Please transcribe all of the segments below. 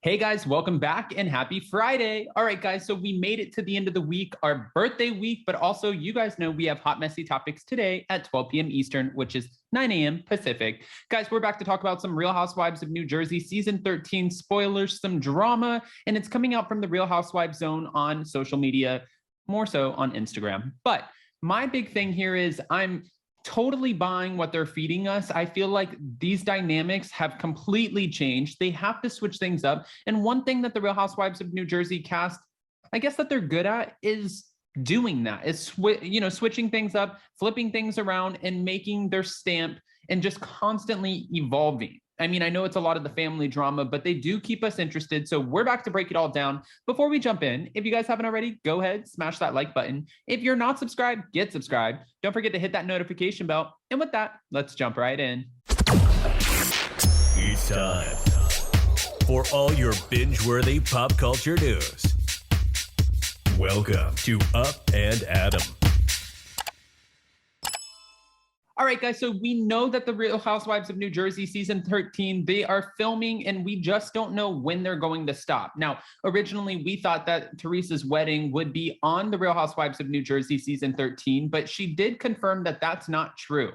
Hey guys, welcome back and happy Friday. All right, guys, so we made it to the end of the week, our birthday week, but also you guys know we have hot, messy topics today at 12 p.m. Eastern, which is 9 a.m. Pacific. Guys, we're back to talk about some Real Housewives of New Jersey season 13 spoilers, some drama, and it's coming out from the Real Housewives zone on social media, more so on Instagram. But my big thing here is I'm totally buying what they're feeding us. I feel like these dynamics have completely changed. They have to switch things up. And one thing that the Real Housewives of New Jersey cast, I guess that they're good at is doing that. Is switching things up, flipping things around and making their stamp and just constantly evolving. I mean, I know it's a lot of the family drama, but they do keep us interested. So we're back to break it all down. Before we jump in, if you guys haven't already, go ahead, smash that like button. If you're not subscribed, get subscribed. Don't forget to hit that notification bell. And with that, let's jump right in. It's time for all your binge-worthy pop culture news. Welcome to Up and Adam. All right, guys, so we know that the Real Housewives of New Jersey season 13, they are filming and we just don't know when they're going to stop. Now, originally we thought that Teresa's wedding would be on the Real Housewives of New Jersey season 13, but she did confirm that that's not true.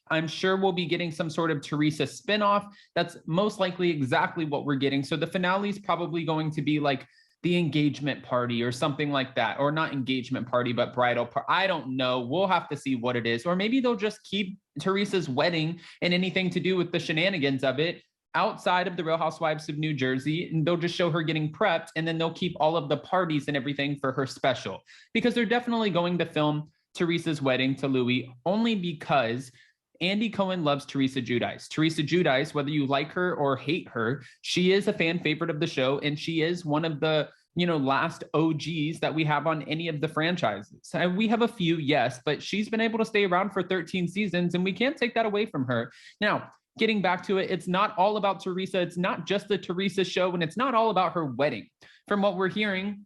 I'm sure we'll be getting some sort of Teresa spinoff. That's most likely exactly what we're getting. So the finale is probably going to be like the engagement party or something like that, or not engagement party, but bridal party. I don't know. We'll have to see what it is. Or maybe they'll just keep Teresa's wedding and anything to do with the shenanigans of it outside of the Real Housewives of New Jersey. And they'll just show her getting prepped. And then they'll keep all of the parties and everything for her special, because they're definitely going to film Teresa's wedding to Louis only because Andy Cohen loves Teresa Giudice. Teresa Giudice, whether you like her or hate her, she is a fan favorite of the show, and she is one of the last OGs that we have on any of the franchises. And we have a few, yes, but she's been able to stay around for 13 seasons, and we can't take that away from her. Now, getting back to it, it's not all about Teresa. It's not just the Teresa show, and it's not all about her wedding. From what we're hearing,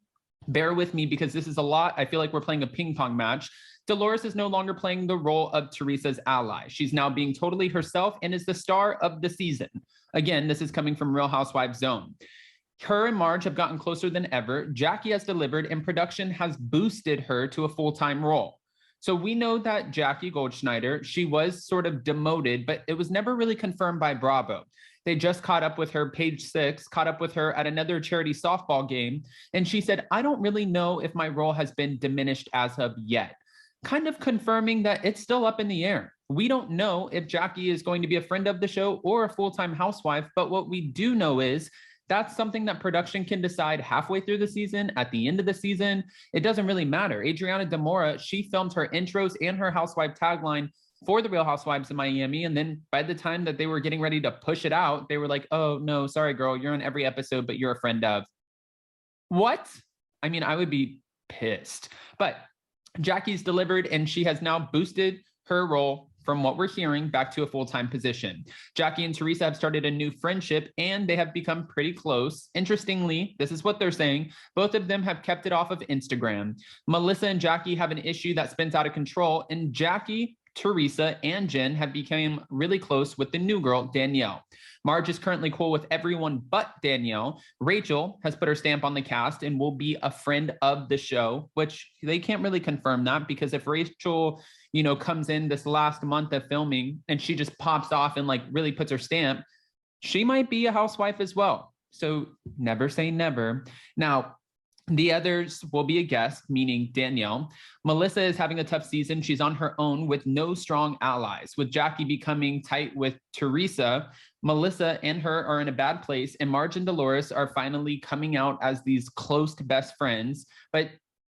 bear with me because this is a lot. I feel like we're playing a ping pong match. Dolores is no longer playing the role of Teresa's ally. She's now being totally herself and is the star of the season. Again, this is coming from Real Housewives Zone. Her and Marge have gotten closer than ever. Jackie has delivered and production has boosted her to a full-time role. So we know that Jackie Goldschneider, she was sort of demoted, but it was never really confirmed by Bravo. They just caught up with her, Page 6, caught up with her at another charity softball game. And she said, I don't really know if my role has been diminished as of yet. Kind of confirming that it's still up in the air. We don't know if Jackie is going to be a friend of the show or a full-time housewife, but what we do know is that's something that production can decide halfway through the season, at the end of the season. It doesn't really matter. Adriana Demora, she filmed her intros and her housewife tagline for the Real Housewives of Miami. And then by the time that they were getting ready to push it out, they were like, oh, no, sorry, girl, you're on every episode, but you're a friend of. What? I mean, I would be pissed. But Jackie's delivered, and she has now boosted her role, from what we're hearing, back to a full-time position. Jackie and Teresa have started a new friendship, and they have become pretty close. Interestingly, this is what they're saying. Both of them have kept it off of Instagram. Melissa and Jackie have an issue that spins out of control, and Jackie, Teresa, and Jen have become really close with the new girl, Danielle. Marge is currently cool with everyone but Danielle. Rachel has put her stamp on the cast and will be a friend of the show, which they can't really confirm that, because if Rachel, comes in this last month of filming and she just pops off and like really puts her stamp, she might be a housewife as well. So never say never. Now, the others will be a guest, meaning Danielle. Melissa is having a tough season. She's on her own with no strong allies. With Jackie becoming tight with Teresa, Melissa and her are in a bad place, and Marge and Dolores are finally coming out as these close best friends, but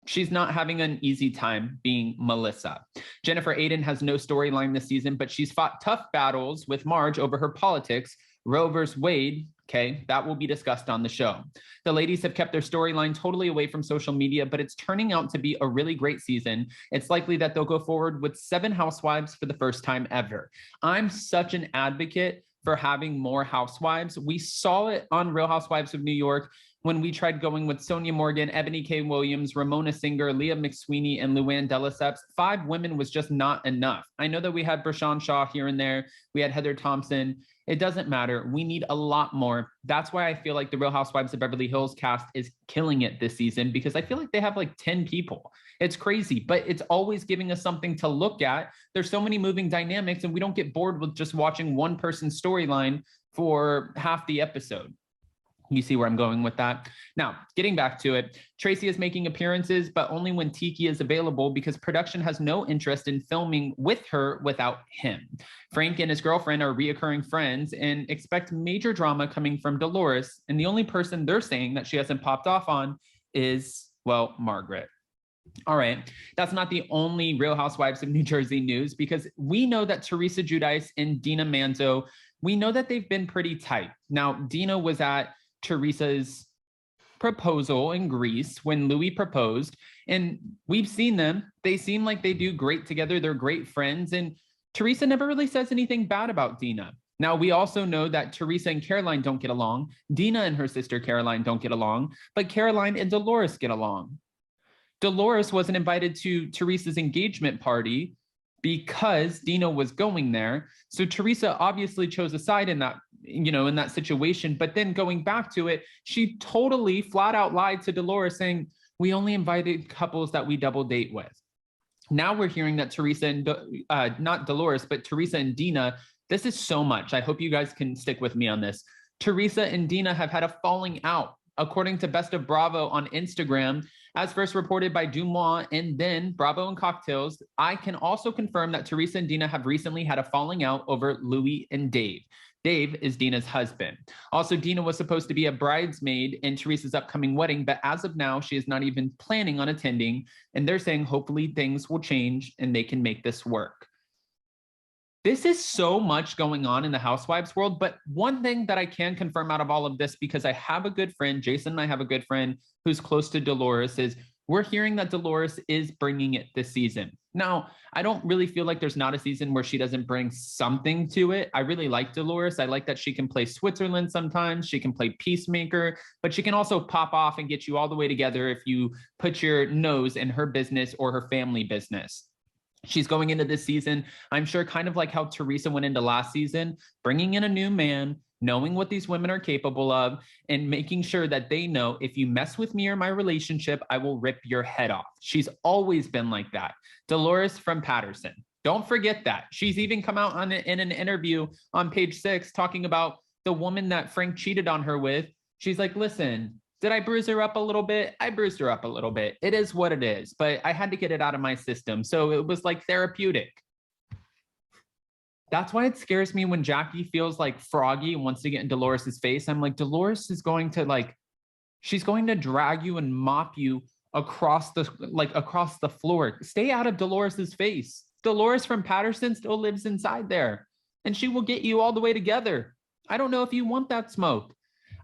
she's not having an easy time being Melissa. Jennifer Aiden has no storyline this season, but she's fought tough battles with Marge over her politics. Roe versus Wade, okay, that will be discussed on the show. The ladies have kept their storyline totally away from social media, but it's turning out to be a really great season. It's likely that they'll go forward with 7 housewives for the first time ever. I'm such an advocate for having more housewives. We saw it on Real Housewives of New York when we tried going with Sonia Morgan, Ebony K. Williams, Ramona Singer, Leah McSweeney, and Luann de Lesseps. 5 women was just not enough. I know that we had Brashawn Shaw here and there. We had Heather Thompson. It doesn't matter. We need a lot more. That's why I feel like the Real Housewives of Beverly Hills cast is killing it this season, because I feel like they have like 10 people. It's crazy, but it's always giving us something to look at. There's so many moving dynamics, and we don't get bored with just watching one person's storyline for half the episode. You see where I'm going with that? Now, getting back to it, Tracy is making appearances, but only when Tiki is available, because production has no interest in filming with her without him. Frank and his girlfriend are reoccurring friends and expect major drama coming from Dolores. And the only person they're saying that she hasn't popped off on is, well, Margaret. All right, that's not the only Real Housewives of New Jersey news, because we know that Teresa Giudice and Dina Manzo, we know that they've been pretty tight. Now, Dina was at Teresa's proposal in Greece when Louis proposed, and we've seen them. They seem like they do great together. They're great friends, and Teresa never really says anything bad about Dina. Now, we also know that Teresa and Caroline don't get along. Dina and her sister Caroline don't get along, but Caroline and Dolores get along. Dolores wasn't invited to Teresa's engagement party because Dina was going there. So Teresa obviously chose a side in that, in that situation. But then going back to it, she totally flat out lied to Dolores, saying, we only invited couples that we double date with. Now we're hearing that Teresa and, not Dolores, but Teresa and Dina, this is so much. I hope you guys can stick with me on this. Teresa and Dina have had a falling out, according to Best of Bravo on Instagram, as first reported by Dumois and then Bravo and Cocktails. I can also confirm that Teresa and Dina have recently had a falling out over Louis and Dave. Dave is Dina's husband. Also, Dina was supposed to be a bridesmaid in Teresa's upcoming wedding, but as of now, she is not even planning on attending. And they're saying hopefully things will change and they can make this work. This is so much going on in the Housewives world, but one thing that I can confirm out of all of this, because I have a good friend, Jason and I have a good friend who's close to Dolores, is we're hearing that Dolores is bringing it this season. Now, I don't really feel like there's not a season where she doesn't bring something to it. I really like Dolores. I like that she can play Switzerland sometimes. She can play peacemaker, but she can also pop off and get you all the way together if you put your nose in her business or her family business. She's going into this season, I'm sure, kind of like how Teresa went into last season, bringing in a new man, knowing what these women are capable of, and making sure that they know, if you mess with me or my relationship, I will rip your head off. She's always been like that. Dolores from Patterson. Don't forget that. She's even come out in an interview on page 6 talking about the woman that Frank cheated on her with. She's like, listen, did I bruise her up a little bit? I bruised her up a little bit. It is what it is, but I had to get it out of my system. So it was like therapeutic. That's why it scares me when Jackie feels like froggy and wants to get in Dolores's face. I'm like, Dolores is going to she's going to drag you and mop you across the floor. Stay out of Dolores's face. Dolores from Patterson still lives inside there, and she will get you all the way together. I don't know if you want that smoke.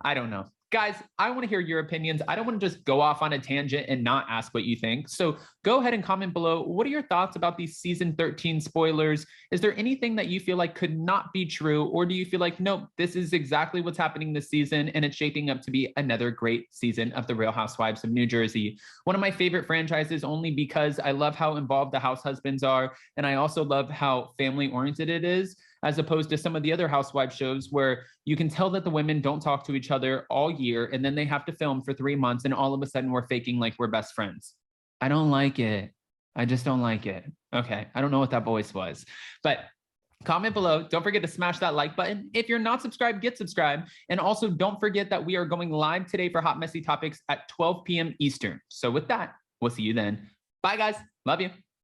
I don't know. Guys, I want to hear your opinions. I don't want to just go off on a tangent and not ask what you think. So go ahead and comment below. What are your thoughts about these season 13 spoilers? Is there anything that you feel like could not be true? Or do you feel like, nope, this is exactly what's happening this season and it's shaping up to be another great season of The Real Housewives of New Jersey? One of my favorite franchises, only because I love how involved the house husbands are. And I also love how family oriented it is, as opposed to some of the other housewife shows where you can tell that the women don't talk to each other all year, and then they have to film for 3 months, and all of a sudden we're faking like we're best friends. I don't like it. I just don't like it. Okay, I don't know what that voice was, but comment below. Don't forget to smash that like button. If you're not subscribed, get subscribed. And also don't forget that we are going live today for Hot Messy Topics at 12 p.m. Eastern. So with that, we'll see you then. Bye, guys. Love you.